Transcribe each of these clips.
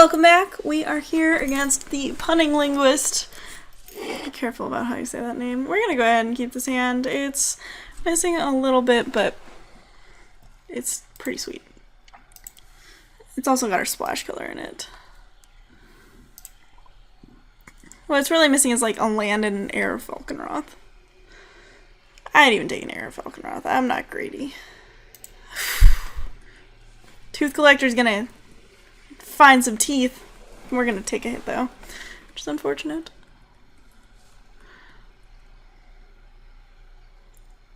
Welcome back. We are here against the punning linguist. Be careful about how you say that name. We're gonna go ahead and keep this hand. It's missing a little bit, but it's pretty sweet. It's also got our splash killer in it. What it's really missing is like a land and an air of Falconroth. I'd even take an air of Falconroth. I'm not greedy. Tooth Collector's gonna find some teeth. We're gonna take a hit though, which is unfortunate.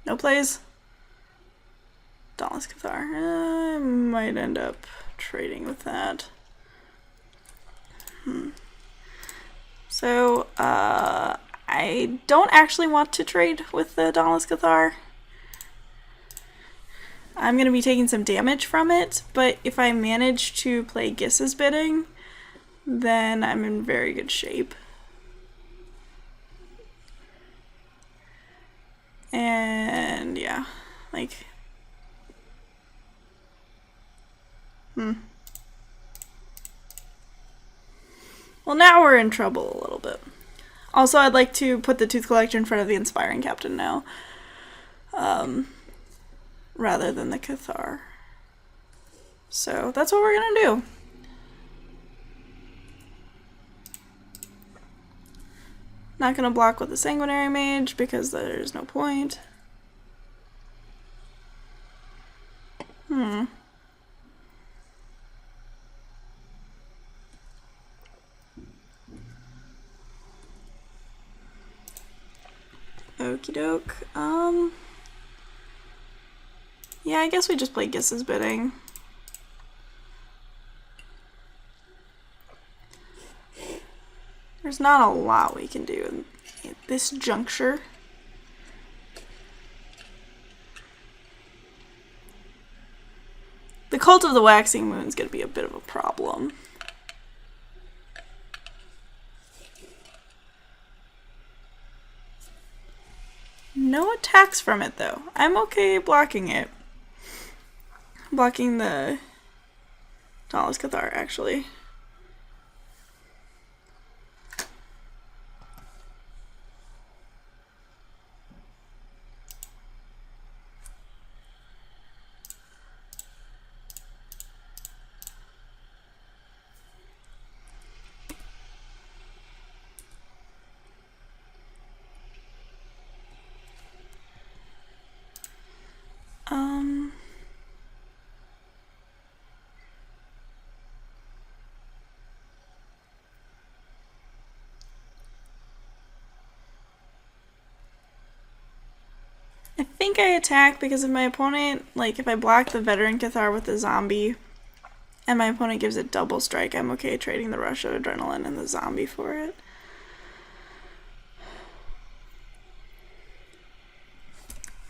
No plays. Dauntless Cathar. I might end up trading with that. So, I don't actually want to trade with the Dauntless Cathar. I'm going to be taking some damage from it, but if I manage to play Giss's Bidding, then I'm in very good shape. And yeah, like, well, now we're in trouble a little bit. Also, I'd like to put the Tooth Collector in front of the Inspiring Captain now, rather than the Cathar. So that's what we're gonna do. Not gonna block with the Sanguinary Mage because there's no point. Okie doke. Yeah, I guess we just play Giss's Bidding. There's not a lot we can do at this juncture. The Cult of the Waxing Moon is going to be a bit of a problem. No attacks from it though. I'm okay blocking it. Blocking the Dauntless Cathar actually. I think I attack because if my opponent, like if I block the Veteran Cathar with the zombie and my opponent gives it double strike, I'm okay trading the Rush of Adrenaline and the zombie for it.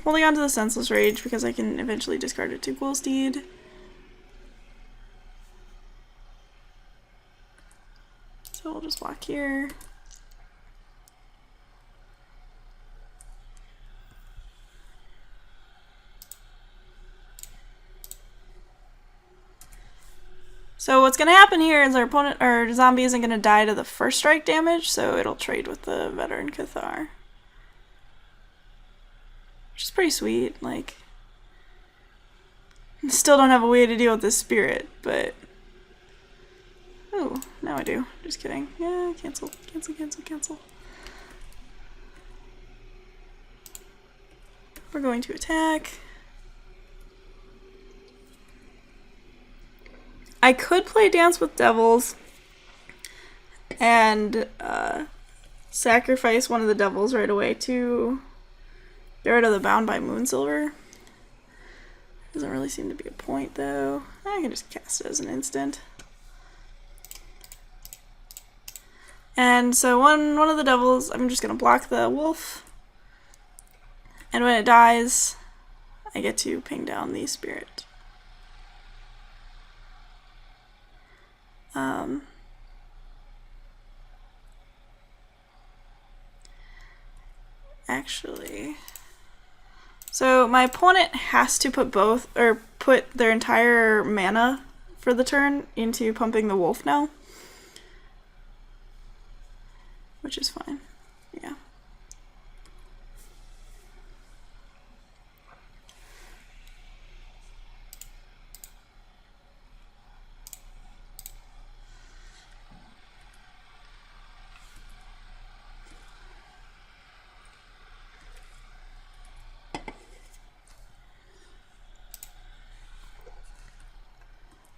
Holding on to the Senseless Rage because I can eventually discard it to Ghoul Steed. So we'll just block here. So what's going to happen here is our opponent, or zombie, isn't going to die to the first strike damage, so it'll trade with the Veteran Cathar. Which is pretty sweet, like, still don't have a way to deal with this spirit, but, oh, now I do. Just kidding. Yeah, cancel, cancel, cancel, cancel. We're going to attack. I could play Dance with Devils and sacrifice one of the devils right away to get rid of the Bound by Moonsilver. Doesn't really seem to be a point though. I can just cast it as an instant. And so one of the devils, I'm just going to block the wolf. And when it dies, I get to ping down the spirit. Actually, so my opponent has to put both, or put their entire mana for the turn into pumping the wolf now. which is fine. Yeah.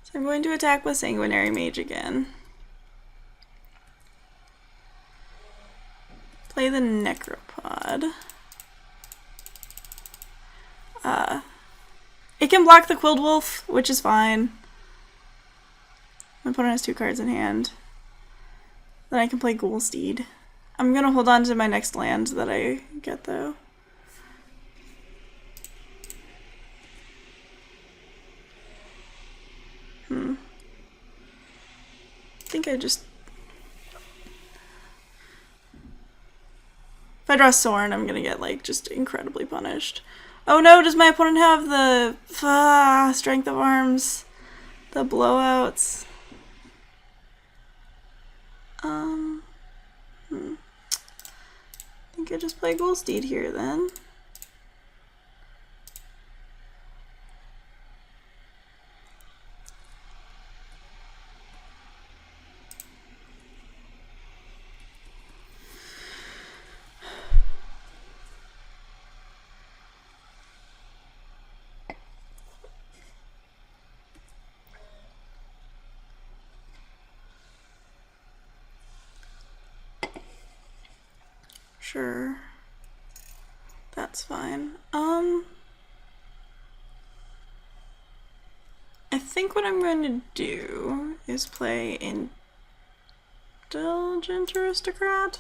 So I'm going to attack with Sanguinary Mage again. Play the Necropod. It can block the Quilled Wolf, which is fine. My opponent has 2 cards in hand. Then I can play Ghoul Steed. I'm gonna hold on to my next land that I get though. I think I just... If I draw Sorn, I'm gonna get like just incredibly punished. Oh no, does my opponent have the Strength of Arms? The blowouts? I think I just play Ghoul Steed here then. Sure. That's fine. I think what I'm going to do is play Indulgent Aristocrat.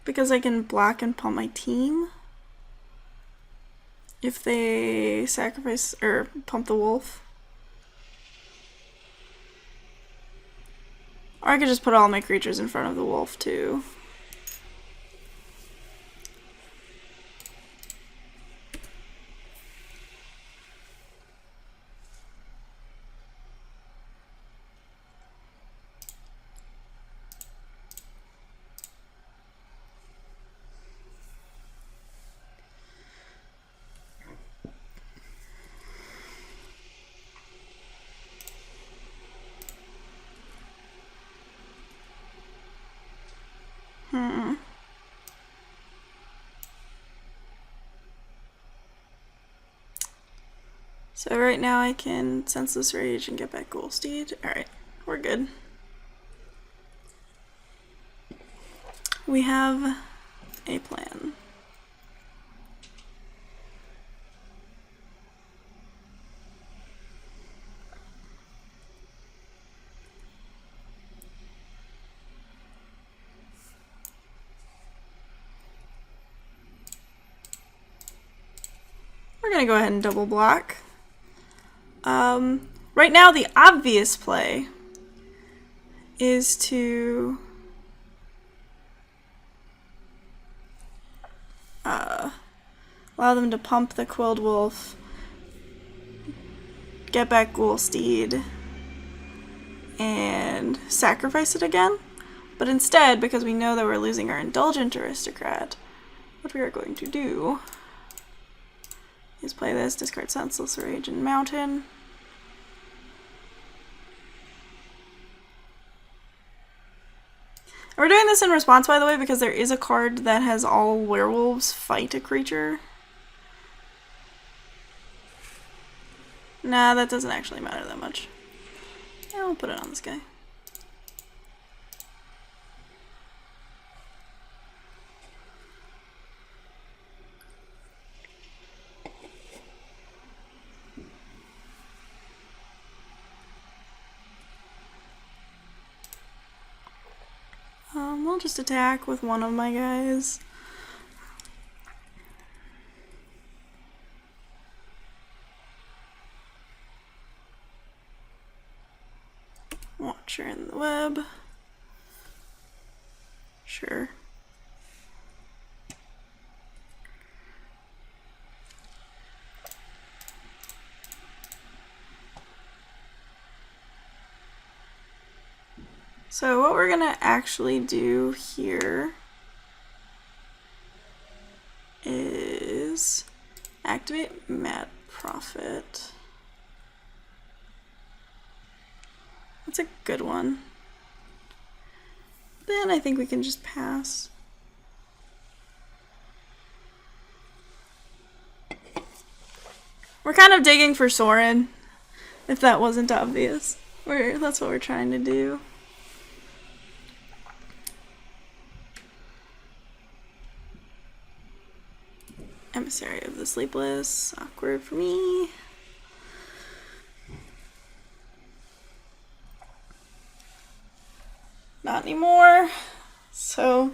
Because I can block and pump my team if they sacrifice or pump the wolf. Or I could just put all my creatures in front of the wolf too. So right now I can Senseless Rage and get back Ghoul Steed. Alright, we're good. We have a plan. We're gonna go ahead and double block. Right now the obvious play is to allow them to pump the Quilled Wolf, get back Ghoul Steed, and sacrifice it again. But instead, because we know that we're losing our Indulgent Aristocrat, what we are going to do is play this, discard Senseless Rage and Mountain. We're doing this in response, by the way, because there is a card that has all werewolves fight a creature. Nah, that doesn't actually matter that much. Yeah, we'll put it on this guy. We'll just attack with one of my guys. Watcher in the web. Sure. So what we're gonna actually do here is activate Mad Prophet. That's a good one. Then I think we can just pass. We're kind of digging for Soren, if that wasn't obvious. That's what we're trying to do. Emissary of the Sleepless, awkward for me. Not anymore. So,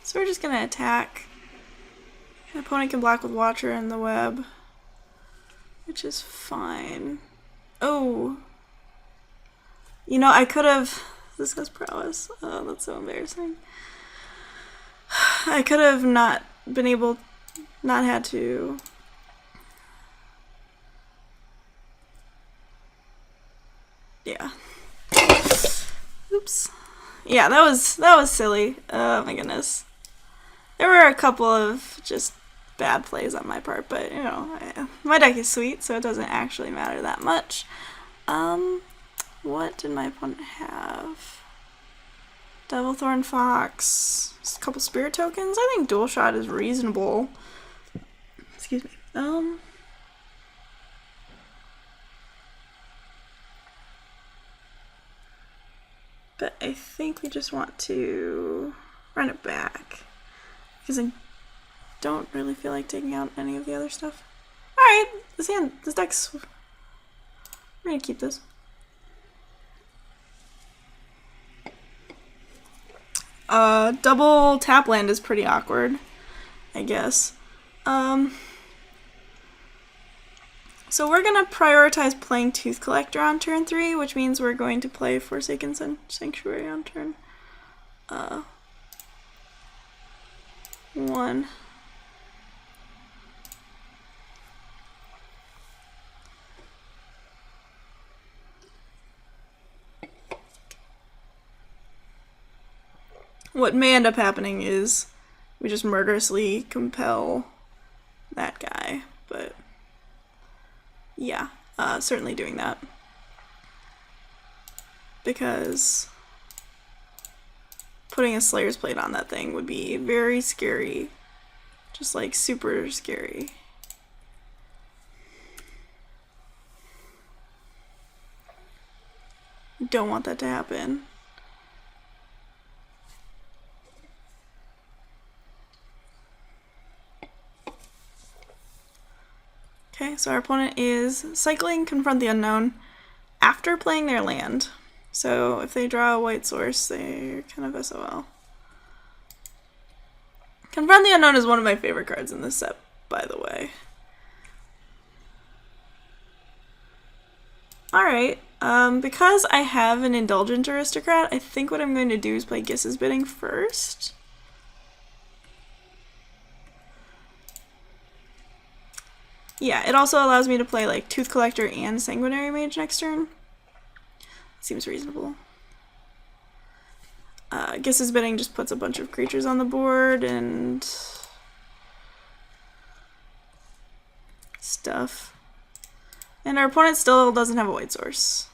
so we're just gonna attack. An opponent can block with Watcher and the web, which is fine. Oh, you know, I could have. This has prowess. Oh, that's so embarrassing. I could have not had to. Yeah. Oops. Yeah, that was silly. Oh my goodness. There were a couple of just bad plays on my part, but you know, my deck is sweet, so it doesn't actually matter that much. What did my opponent have? Devilthorn Fox, just a couple spirit tokens. I think dual shot is reasonable. Excuse me. But I think we just want to run it back because I don't really feel like taking out any of the other stuff. All right, this deck's. We're gonna keep this. Double tap land is pretty awkward, I guess. So we're gonna prioritize playing Tooth Collector on turn 3, which means we're going to play Forsaken Sanctuary on turn 1. What may end up happening is we just murderously compel that guy, but yeah, certainly doing that. Because putting a Slayer's Plate on that thing would be very scary. Just like super scary. Don't want that to happen. Okay, so our opponent is cycling Confront the Unknown after playing their land. So if they draw a white source, they're kind of SOL. Confront the Unknown is one of my favorite cards in this set, by the way. Alright, because I have an Indulgent Aristocrat, I think what I'm going to do is play Giss's Bidding first. Yeah, it also allows me to play like Tooth Collector and Sanguinary Mage next turn. Seems reasonable. Giss's Bidding just puts a bunch of creatures on the board and stuff. And our opponent still doesn't have a white source.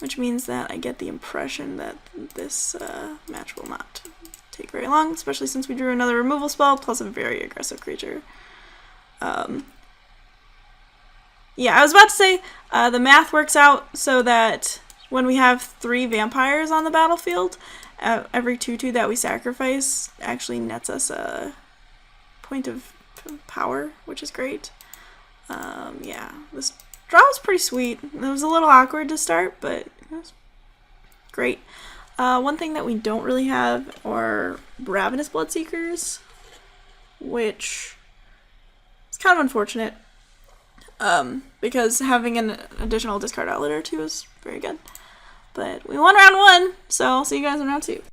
Which means that I get the impression that this match will not take very long, especially since we drew another removal spell plus a very aggressive creature. Yeah, I was about to say the math works out so that when we have 3 vampires on the battlefield, every 2/2 that we sacrifice actually nets us a point of power, which is great. Yeah, this draw was pretty sweet. It was a little awkward to start, but it was great. One thing that we don't really have are Ravenous Bloodseekers, which is kind of unfortunate, because having an additional discard outlet or two is very good. But we won round 1, so I'll see you guys in round 2.